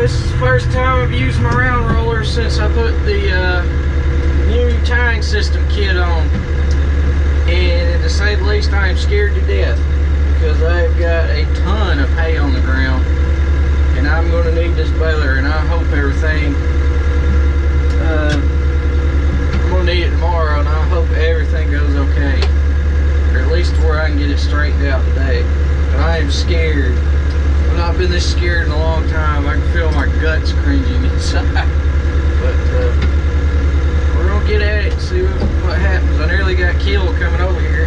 This is the first time I've used my round roller since I put the new tying system kit on. And to say the least, I am scared to death because I've got a ton of hay on the ground. And I'm going to need this baler, and I hope everything, I'm going to need it tomorrow, and I hope everything goes okay. Or at least to where I can get it straightened out today. But I am scared. I've not been this scared in a long time. I can feel my guts cringing inside. But we're going to get at it and see what happens. I nearly got killed coming over here.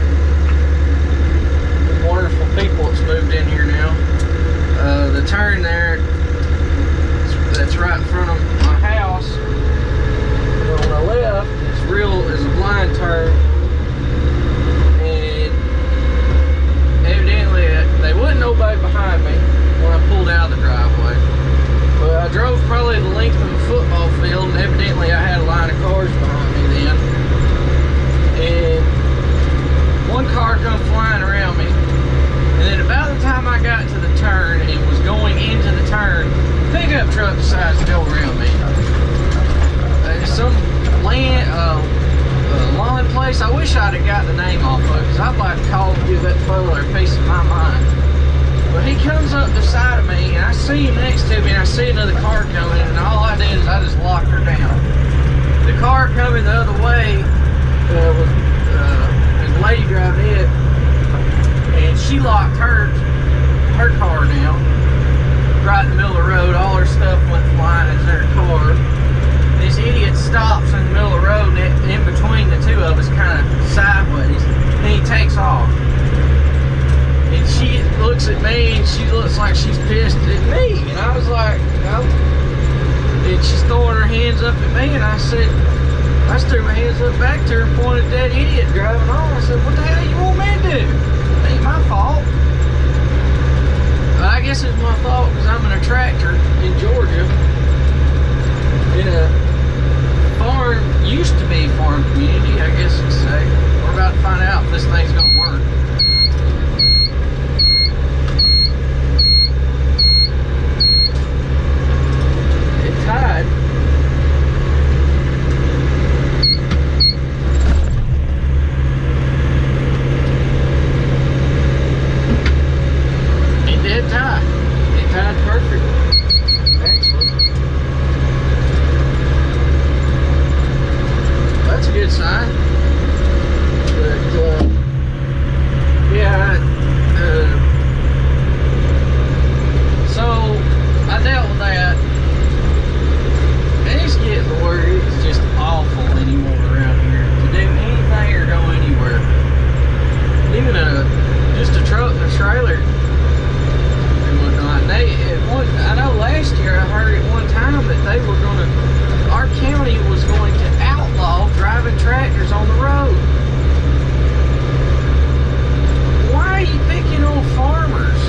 The wonderful people that's moved in here now. The turn there, that's right in front of my house. On the left is a blind turn. And evidently they wasn't nobody behind me when I pulled out of the driveway. But I drove probably the length of a football field, and evidently I had a line of cars behind me then. And one car come flying around me. And then about the time I got to the turn and was going into the turn, pickup truck decides to go around me. Some lawn place. I wish I'd have got the name off of it, because I'd like to call and give that fella a piece of my mind. But he comes up beside of me, and I see him next to me, and I see another car coming, and all I did is I just locked her down. The car coming the other way was a lady driving it, and she locked her car down right in the middle of the road. All her stuff went flying into her car. This idiot stops in the middle of the road, and in between the two of us, kind of sideways, and he takes off. And she looks at me, and she looks like she's pissed at me. And I was like, no. And she's throwing her hands up at me, and I said, I just threw my hands up back to her and pointed at that idiot driving on. I said, what the hell you want me to do? It ain't my fault. But I guess it's my fault because I'm in a tractor in Georgia. In a farm, used to be farm community, I guess you'd say. We're about to find out if this thing's gonna work. It tied. It did tie. It tied perfect. Excellent. That's a good sign. But yeah, so I dealt with that. And it's getting to where it's just awful anymore around here to do anything or go anywhere. Even just a truck, a trailer, and whatnot. I know last year I heard at one time that they were going to, our county was going to outlaw driving tractors on the road. Why are you picking on farmers?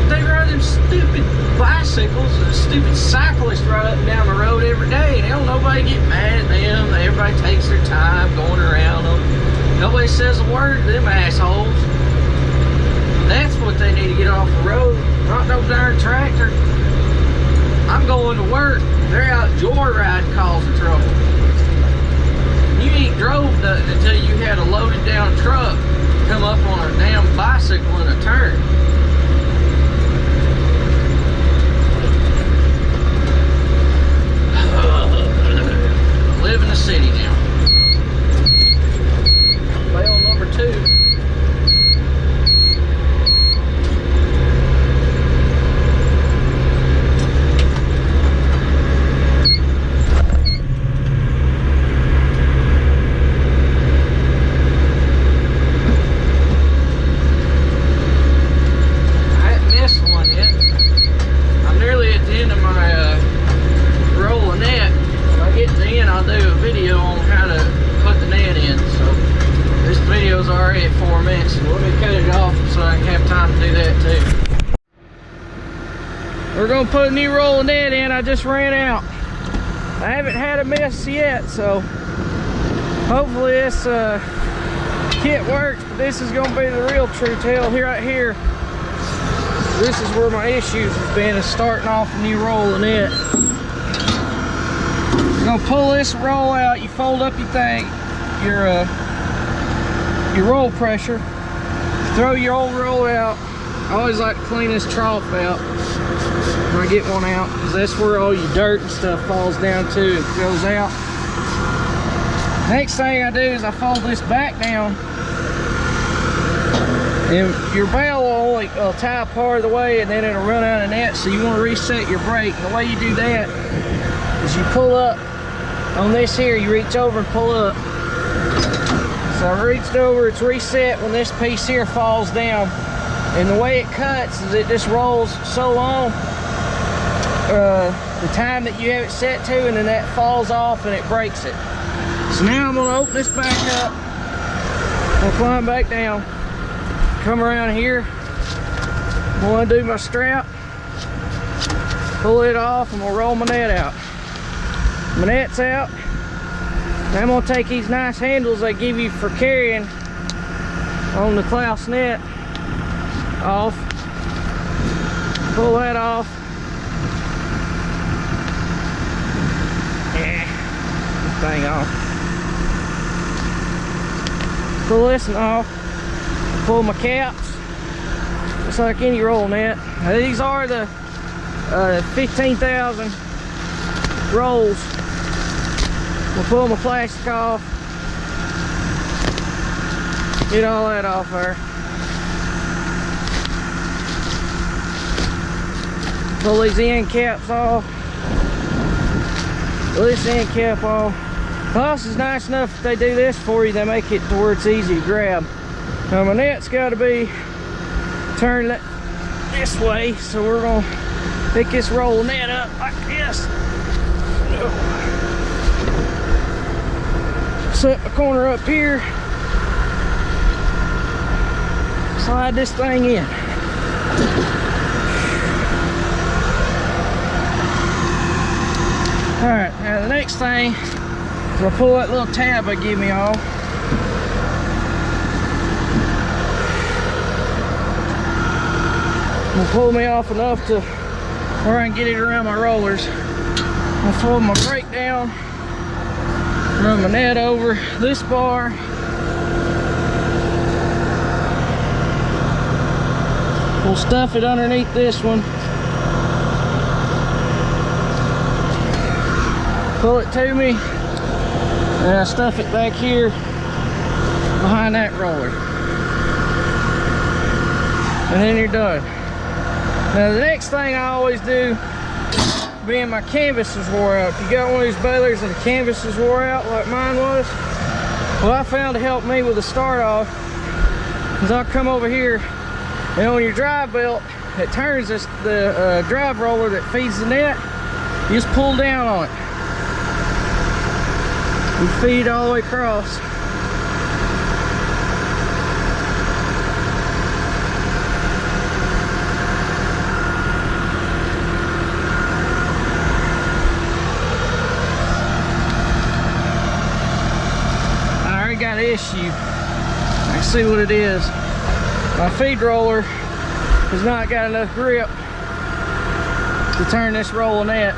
They ride them stupid bicycles and stupid cyclists right up and down the road every day, and don't nobody get mad at them. Everybody takes their time going around them. Nobody says a word to them assholes. That's what they need to get off the road, not no darn tractor. I'm going to work. They're out joyriding, causing trouble. You ain't drove nothing until you had a loaded down truck come up on a damn bicycle in a turn. Live in the city now. Bale number 2. Already at 4 minutes, so let me cut it off so I can have time to do that too. We're gonna put a new roll of net in. I just ran out. I haven't had a miss yet, so hopefully this kit works, but this is gonna be the real true tale here right here. This is where my issues has been, is starting off a new roll of net. You're gonna pull this roll out, you fold up your thing, your roll pressure, throw your old roll out. I always like to clean this trough out when I get one out, because that's where all your dirt and stuff falls down to and goes out. Next thing I do is I fold this back down, and your bail will only tie part of the way, and then it'll run out of net, so you want to reset your brake. And the way you do that is you pull up on this here, you reach over and pull up. So I reached over, it's reset when this piece here falls down. And the way it cuts is it just rolls so long, the time that you have it set to, and then that falls off and it breaks it. So now I'm gonna open this back up, I'll climb back down, come around here, I'm gonna undo my strap, pull it off, and we'll roll my net out. My net's out. Now I'm gonna take these nice handles they give you for carrying on the Claas net off, pull that off. Yeah, this thing off. Pull this one off, pull my caps, just like any roll net. Now these are the 15,000 rolls. We'll pull my plastic off, get all that off there. Pull these end caps off, pull this end cap off. Claas is nice enough if they do this for you, they make it to where it's easy to grab. Now my net's got to be turned this way, so we're going to pick this roll net up like this. Set my corner up here, slide this thing in. Alright, now the next thing is I'll pull that little tab they give me off. It'll pull me off enough to where I can get it around my rollers. I'll fold my brake down, run my net over this bar. We'll stuff it underneath this one. Pull it to me, and I stuff it back here behind that roller. And then you're done. Now the next thing I always do, being my canvas is wore out. If you got one of these balers and the canvas is wore out like mine was, well, I found to help me with the start off is I'll come over here, and on your drive belt, it turns this, the drive roller that feeds the net, you just pull down on it. You feed all the way across. I already got an issue. I see what it is. My feed roller has not got enough grip to turn this roll of net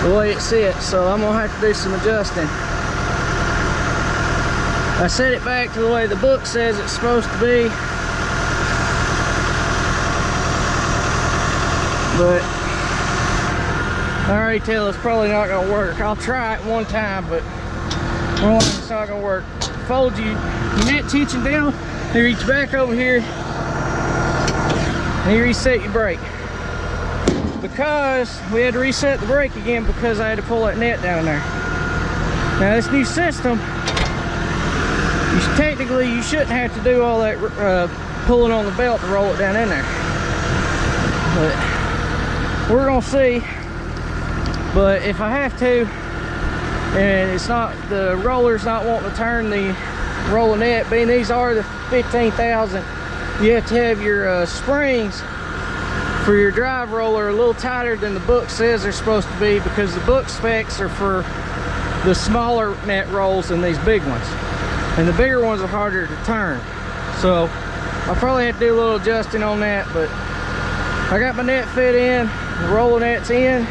the way it sits, so I'm gonna have to do some adjusting. I set it back to the way the book says it's supposed to be, but I already tell it's probably not gonna work. I'll try it one time, but more likely it's not gonna work. Fold your net tension down, you reach back over here, and you reset your brake. Because we had to reset the brake again because I had to pull that net down there. Now this new system, you shouldn't have to do all that pulling on the belt to roll it down in there. But we're gonna see. But if I have to, and it's not, the roller's not wanting to turn the roll of net, being these are the 15,000, you have to have your springs for your drive roller a little tighter than the book says they're supposed to be, because the book specs are for the smaller net rolls than these big ones, and the bigger ones are harder to turn. So I'll probably have to do a little adjusting on that, but I got my net fit in, the roller net's in.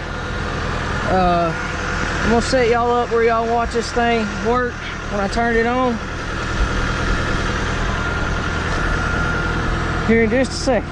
I'm gonna set y'all up where y'all watch this thing work when I turn it on here in just a second.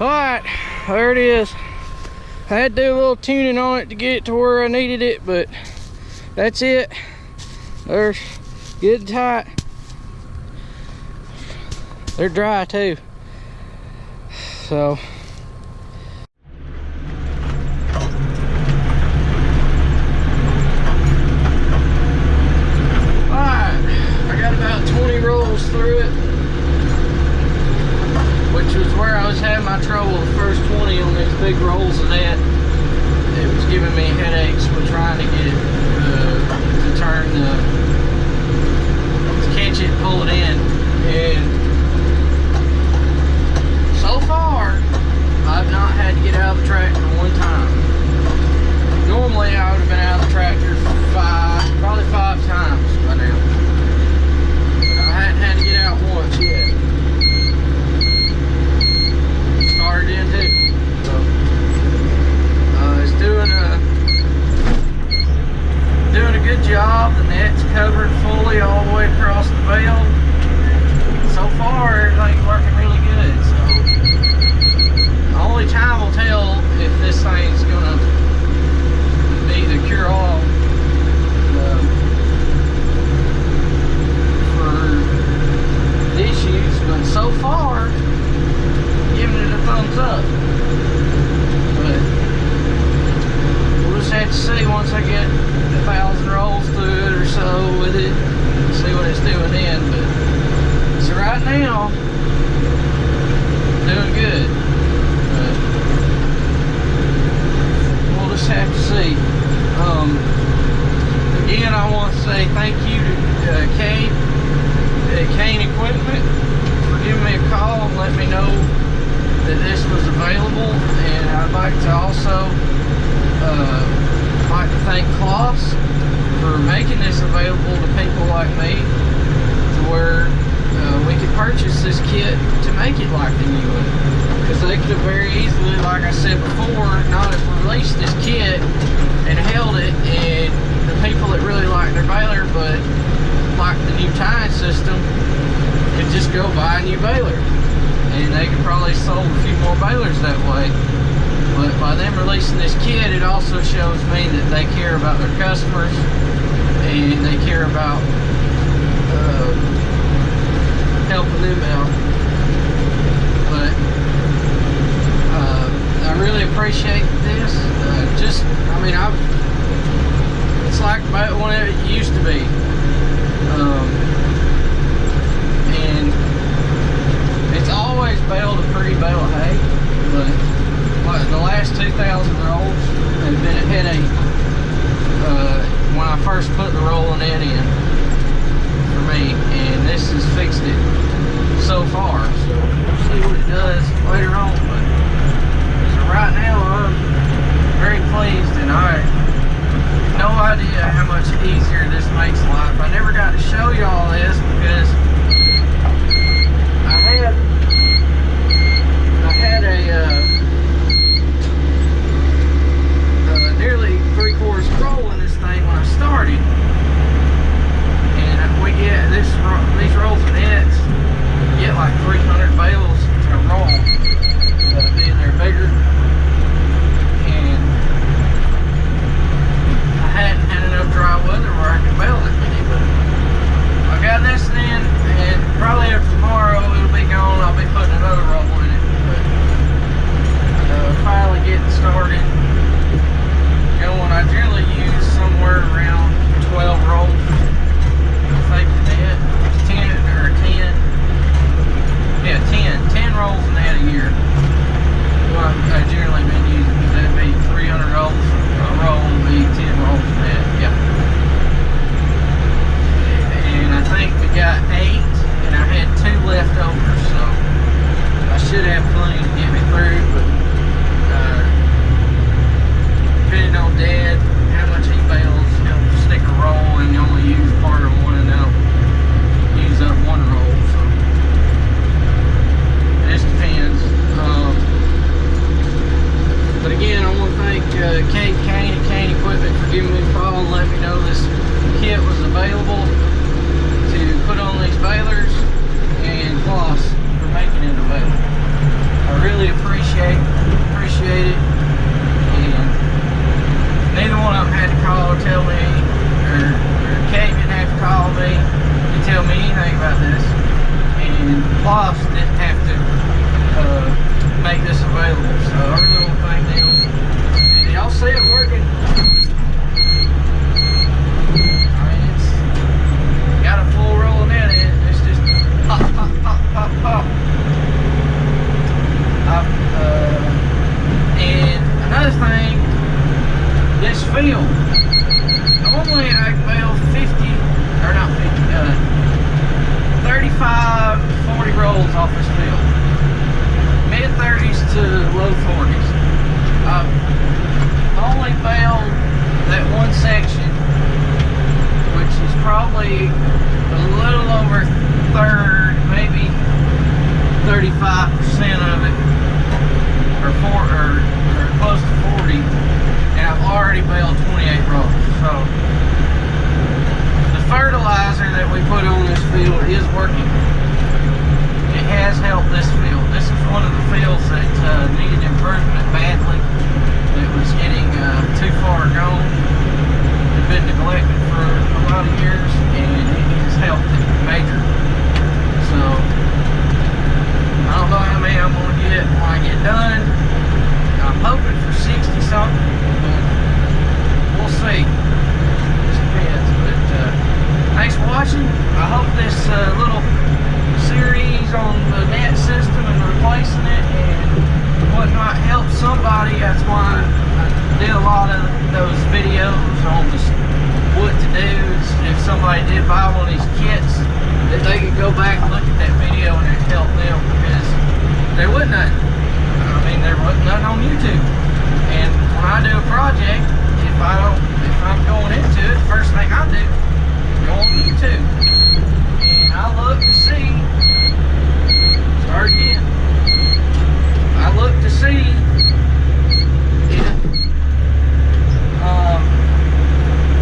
Alright, there it is. I had to do a little tuning on it to get it to where I needed it, but that's it. They're good and tight. They're dry too. So alright, I got about 20 rolls through it, which was where I was having my trouble. The first 20 on these big rolls of net, it was giving me headaches with trying to get it to turn to catch it, pull it in. And so far I've not had to get out of the tractor one time. Normally I would have been out of the tractor probably five times by now, but I hadn't had to get out once yet. Started in too. So it's doing a good job. The net's covered fully all the way across the bale. So far everything's working really good. So the only time will tell if this thing's gonna be the cure all for the issues, but so far giving it a thumbs up. But we'll just have to see once I get 1,000 rolls through it or so with it, see what it's doing then. But so right now, doing good. But we'll just have to see. Again, I want to say thank you to Kate at Kane Equipment for giving me a call and letting me know that this was available. And I'd like to also thank Claas for making this available to people like me, to where we could purchase this kit to make it like the new one. Because they could have very easily, like I said before, not have released this kit and held it, and the people that really like their baler but like the new tying system could just go buy a new baler, and they could probably sold a few more balers that way. But by them releasing this kit, it also shows me that they care about their customers, and they care about helping them out. But I really appreciate this. It's like about when it used to be. And it's always baled a pretty bale of hay, but like the last 2,000 rolls have been a headache when I first put the rolling net in for me, and this has fixed it so far. So we'll see what it does later on. But so right now I'm very pleased, and I have no idea how much easier this makes life. I never got to show y'all this because I had a nearly 3/4 roll in this thing when I started, and we get these rolls of nets, you get like 300 bales to roll, being they're bigger, and I hadn't had enough dry weather where I could bale that many, but I got this in. giving me a call and letting me know this kit was available to put on these balers, and Claas for making it available. I really appreciate it, and neither one of them had to call or tell me, or Kate didn't have to call me to tell me anything about this, and Claas didn't have to make this available. So I really want to thank them. And y'all see it working. I mean, it's got a full roll net in it. It's just pop, pop, pop, pop, pop. And another thing, this field, normally I bail 35 to 40 rolls off this field. Mid-30s to low 40s. I've only bailed that one section, which is probably a little over third, maybe 35% of it, or close to 40, and I've already bailed 28 rolls. So the fertilizer that we put on this field is working. It has helped this field. This is one of the fields that needed improvement badly. It was getting too far gone. It had been neglected for a lot of years, and it has helped it major. So I don't know how many I'm going to get when I get done. I'm hoping for 60 something, but we'll see. Just depends. But thanks for watching. I hope this little series on the net system and replacing it and whatnot helps somebody. That's why I did a lot of those videos on just what to do if somebody did buy one of these kits, that they could go back and look at that video and it helped them, because there wasn't nothing. I mean, there wasn't nothing on YouTube. And when I do a project, if I'm going into it, the first thing I do, go on YouTube. And I look to see, start again. I look to see if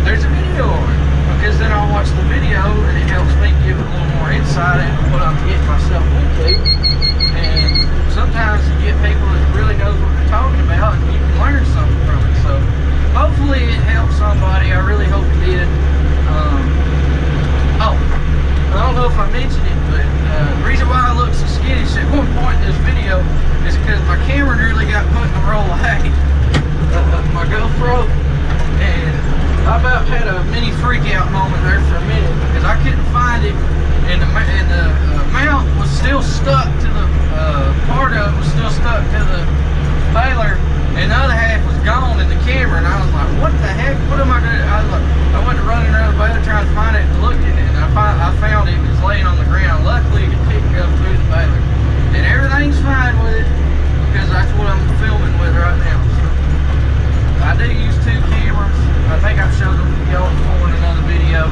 there's a video on it, because then I'll watch the video and it helps me give it a little more insight into what I'm getting myself into. And sometimes you get people that really knows what they're talking about, and you can learn something from it. So hopefully it helps somebody. I really hope it did. I don't know if I mentioned it, but the reason why I look so skittish at one point in this video is because my camera nearly got put in a roll of hay. My GoPro, and I about had a mini freak out moment there for a minute, because I couldn't find it, and the mount was still stuck to the part of it was still stuck to the baler, and the other half was gone in the camera, and I was like, what the heck, what am I doing? I went running around the baler trying to find it and looked at it, and I found it was laying on the ground. Luckily it picked up through the baler, and everything's fine with it, because that's what I'm filming with right now. So I do use two cameras. I think I've showed them y'all before in another video.